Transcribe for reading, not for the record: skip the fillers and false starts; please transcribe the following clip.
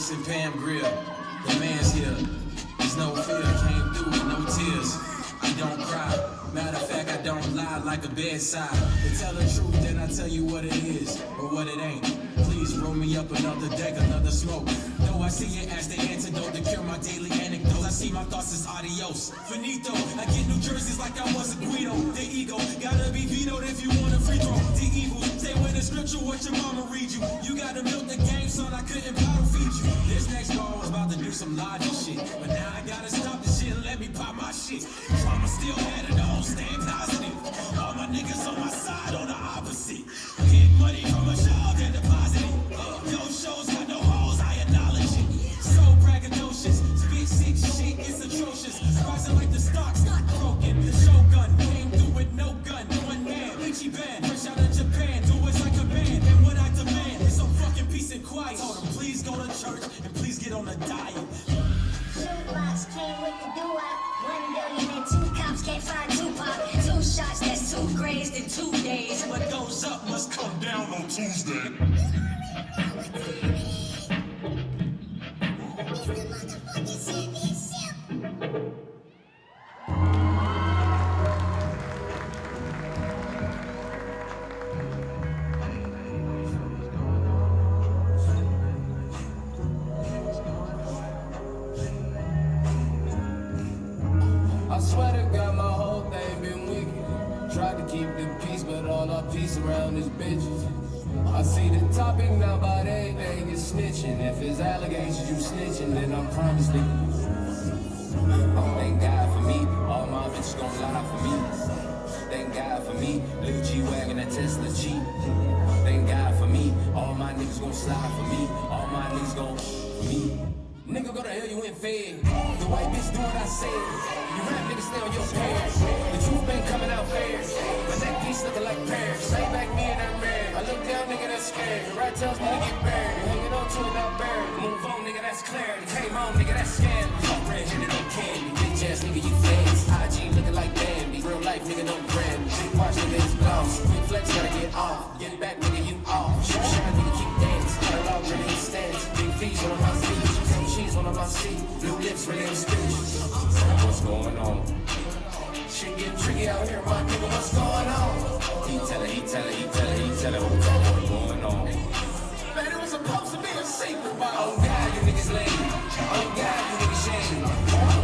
Chris and Pam Grill. The man's here. There's no fear, came through with no tears. I don't cry. Matter of fact, I don't lie like a bedside. To tell the truth, then I tell you what it is or what it ain't. Please roll me up another deck, another smoke. Though I see it as the antidote to cure my daily anecdotes. I see my thoughts as adios, finito. I get New Jerseys like I was a Guido. The ego gotta be vetoed if you want a free throw. The evil, stay with the scripture, what your mama read you. You gotta milk the game, son, I couldn't bottle feed you. This next ball was about to do some logic shit, but now I gotta stop this shit and let me pop my shit. Trauma still had it on, staying positive. All my niggas on my side, on the opposite. Get money from a child and deposit it. No shows got no holes, I acknowledge it. So braggadocious, spit sick shit, it's atrocious. Rising like the stocks, not broken. The Shogun came through with no gun. One man, Ichi band, fresh out of Japan. Do as I command, and what I demand is some fucking peace and quiet. Told him, please go to church and please get on a diet. Shootbox came with the doo-wop. 1 billion and 2 cops can't find Tupac. 2 shots, that's 2 grazed in 2 days. What goes up must come down on Tuesday. I swear to God, my whole thing been wicked. Tried to keep the peace, but all our peace around is bitches. I see the topic now, but everything is snitching. If it's allegations you snitching, then I'm promised to thank God for me, all my bitches gon' lie for me. Thank God for me, little G-Wagon, that Tesla cheap. Thank God for me, all my niggas gon' slide for me. All my niggas gon' for me. Nigga, go to hell, you ain't fed. The white bitch do what I said. You rap niggas stay on your pants. The truth been coming out fast. My neck piece looking like pears. Stay back me and that man. I look down, nigga, that's scared. The right tells me to get buried. Hanging on to it, not buried. Move on, nigga, that's clear. The came on, nigga, that's scandal. I'm red-handed on candy. Bitch ass nigga, you fast. IG looking like Bambi. Real life, nigga, don't brand me. Big watch, nigga, it's gloss. Big flex, gotta get off. Get back, nigga, you off. Shoot shine, nigga, keep dancing. Cut it off, really stance. Big feet on my feet. Cheese on my seat, blue lips, really ain't speech. What's going on? Shit get tricky out here, my nigga, what's going on? He tell her what's going on. Man, it was supposed to be a secret, but oh God, you niggas lame. Oh God, you niggas shame.